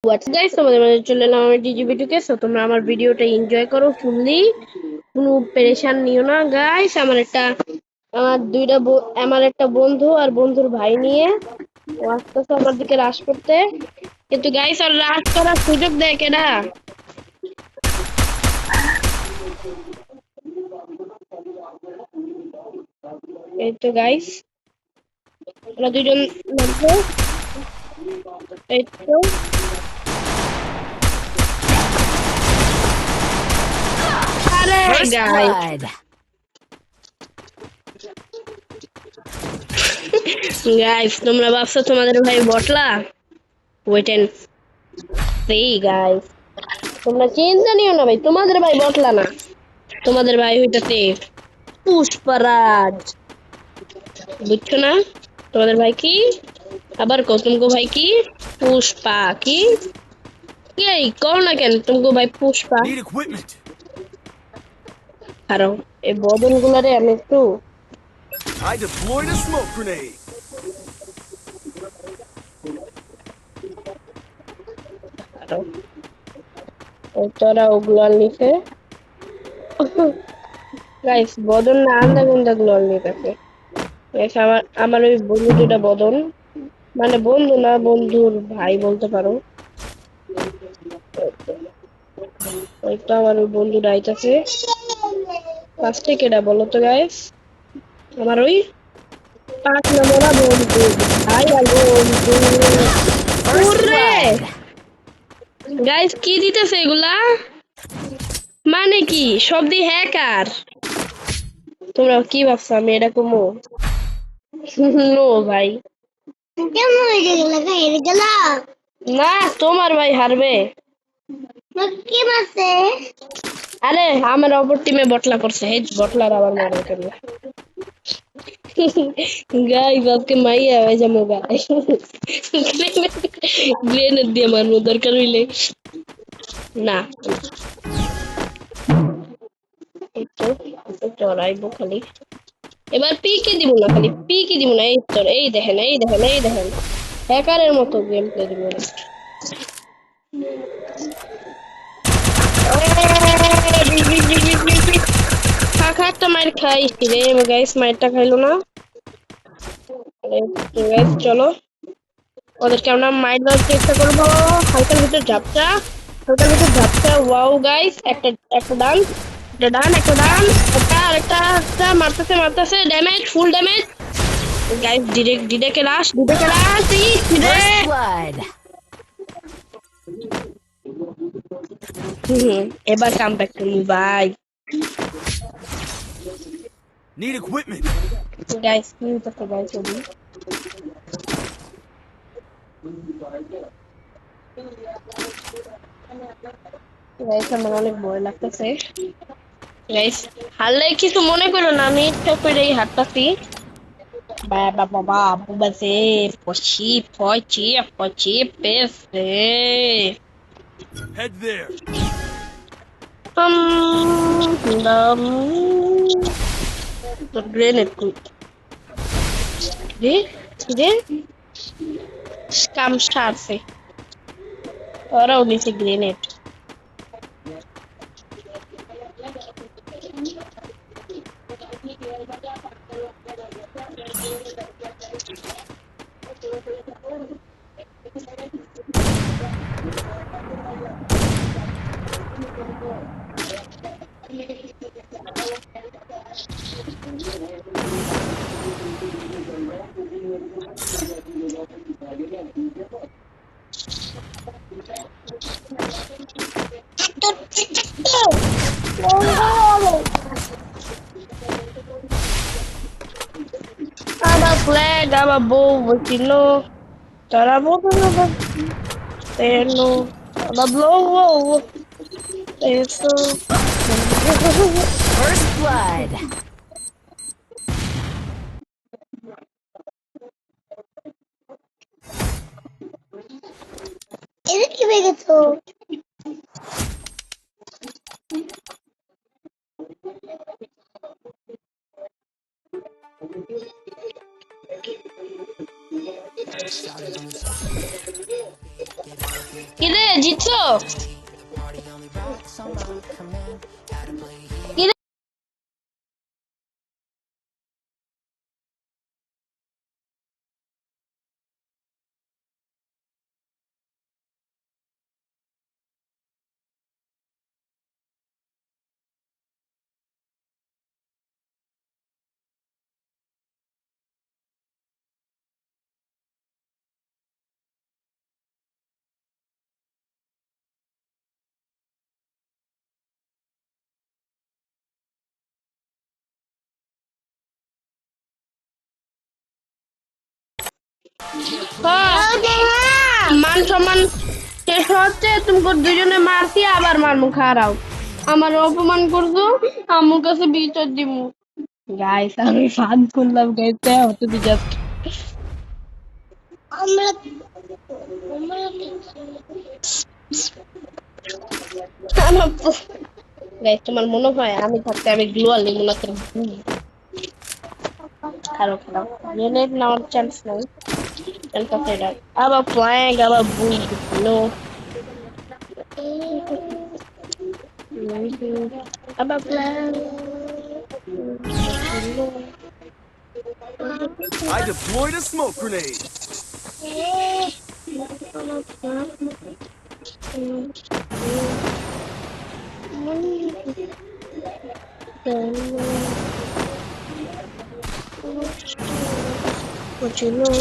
হোয়াটস guys, তোমাদের মাঝে চলে এলাম আমি ডিজিবিটুকে। সো তোমরা আমার ভিডিওটা এনজয় করো ফুললি, কোনো পেরেশান নিও না গাইস। আমার একটা বন্ধু আর বন্ধুর ভাই নিয়ে ও আসতেছে আমার দিকে রাশ করতে, কিন্তু গাইস আর রাশ করার সুযোগ দেয় কেনা। এই তো গাইস, ওরা দুজন নামছে। এই তো আরে First গাইস, blood. গাইস তোমরা ভাবছো তোমাদের ভাই বটলা? ওয়েট এন্ড সি গাইস, তোমরা চিন্তা নিও না ভাই, তোমাদের ভাই বটলা না, তোমাদের ভাই হইতাছে পুষ্পরাজ, বুঝছো না? তোমাদের ভাই কি, আবার কৌতুমগো ভাই কি পুষ্পা, কি এই কর না কেন তুমগো ভাই পুষ্পা। Need equipment. কারণ এই বদন গুলারে আমি একটু I deployed a smoke grenade. আরো তোরা ওগুলার নিচে গাইস বদন না আন্দা গুন্দা গুলার নিতেছে। গাইস আমার আমার ওই বন্ধু দুটা বদন, মানে বন্ধু না, বন্ধুর ভাই বলতে পারো। ওই তো আমার ওই বন্ধু ডাইতাছে ফার্স্টে, কেডা বলো তো গাইস? আমার ওই 5 নম্বর বন্ধু, ভাই আর বন্ধু। First ওরে blood. গাইস কি দিতেছে এগুলা, মানে কি সব দি হ্যাকার? তোমরা কি ভাবছো আমি এরকম? নো ভাই, না তোমার ভাই হারবে। আরে আমার অপর টিমে বটলা করছে, এই বটলার আবার মারবে কেন? গাইস আজকে মাইয়া হয়ে যাবো গাই, গ্রেনেড দিয়ে মারবো দরকার হইলে। না এই তো চড়াইবো খালি, এবার পিকে দিব না, খালি পিকে দিব না। এই তো এই দেখেন, এই দেখেন, এই দেখেন, হ্যাকারের মতো গেম প্লে দিব। খা একটা মাইর খাইছি রে গাইস, মাইরটা খাইলো না। গাইস চলো ওদেরকে আমরা মাইর দেওয়ার চেষ্টা করবো। হালকার ভিতর ঝাপটা, হালকার ভিতর ঝাপটা। ওয়াও গাইস, একটা একটা ডান, একটা ডান, একটা ডান, একটা আরেকটা একটা মারতেছে মারতেছে, damage, full damage. Guys direct direct rush, direct rush, First blood. এবার কাম ব্যাক টু মি ভাই। Need equipment. গাইস কি হইতেছে গাইস? গাইস আমার অনেক ভয় লাগতেছে গাইস, হারলে কিছু মনে করো না, আমি ইচ্ছা করেই হারতাছি। বাবা বাবা বুবাসে পছি পছি পছি পেছে Head there. দম তো গ্রেনেড রে রে কাম সারছে, ওরাও নিচে grenade. Ada flag, ama bobo, sino? Tara mo na ba? Teno. Ada blow. Eso. First blood. Ini gimana gitu? Kita জিতছো? কি রে? মান সম্মান শেষ হচ্ছে, তুমি দুজনে মারছি আবার মারমু খারাও। আমার অপমান করছো, আমার কাছে বিচার দিমু। গাইস আমি ফান করলাম গাইস, হতে দি জাস্ট গাইস তোমার মনে হয় আমি থাকতে আমি গ্লোয়াল লিমু না তোর খারাপ খারাপ গ্রেনেড নেওয়ার চান্স নাই। চান্স আছে এটা আবার ফ্ল্যাগ আবার বুই নো আবার flag I deployed a smoke grenade. What you know?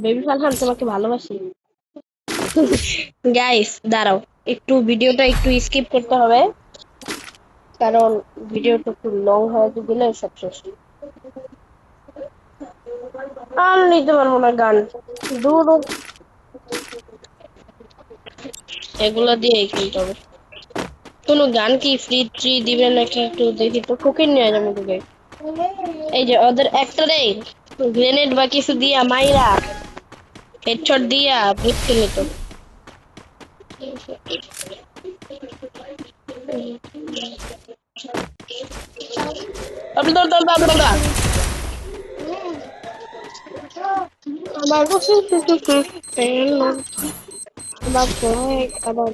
Baby Farhan তোমাকে ভালোবাসি। গাইস দাঁড়াও, একটু ভিডিওটা একটু স্কিপ করতে হবে, কারণ ভিডিওটা একটু লং হয়ে গেলে সব শেষ। আর নিতে পারবো না গান, দূর এগুলো দিয়ে কিনতে হবে। কোনো গান কি ফ্রি ট্রি দিবে নাকি একটু দেখি তো, ফকির নিয়ে যাবে তোকে। এই যে ওদের একটা গ্রেনেড বা কিছু দিয়া মাইরা হেডশট দিয়া বুঝতে নিত। আমার about flag, about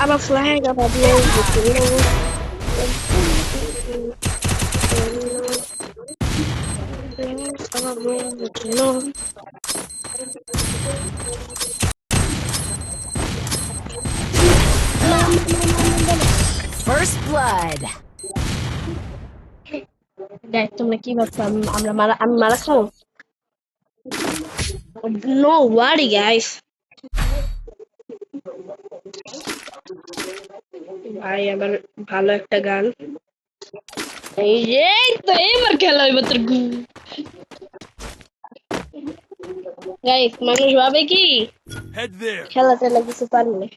about flag, about First blood. guys, তোমরা কি ভাবছো আমি মারা খাবো? No worry guys, ভাই আবার ভালো একটা গান। এই যে তো এবার খেলা হইব তোর গাইস। মানুষ ভাবে কি Head there. খেলা টেলা কিছু পারি না,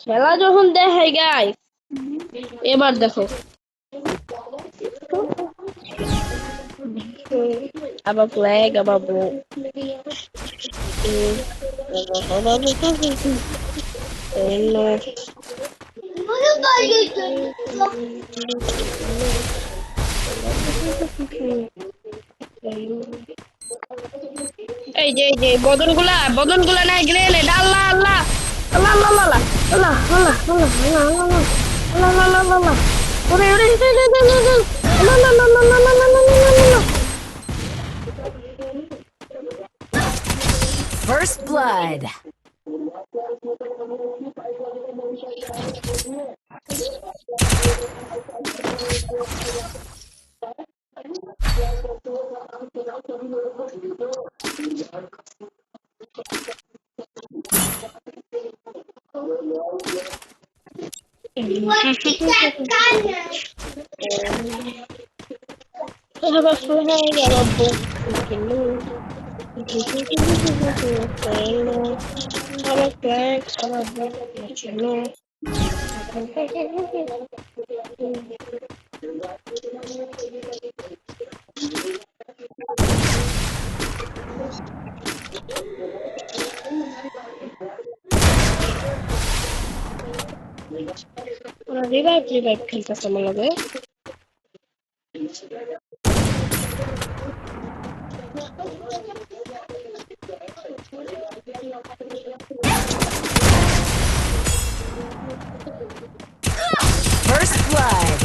খেলা যখন দেখাই গাইস এবার দেখো। আবার ফ্ল্যাগ আবার বউ এই যে বদন গুলা নাই গ্রেনেড। আল্লাহ আল্লাহ আল্লাহ আল্লাহ আল্লাহ আল্লাহ আল্লাহ আল্লাহ আল্লাহ আল্লাহ আল্লাহ ওরে ওরে blood. I have a flag, I have a boat. I have a flag, I have a boat. You know. Revive খেলতেছে আমার লগে First blood.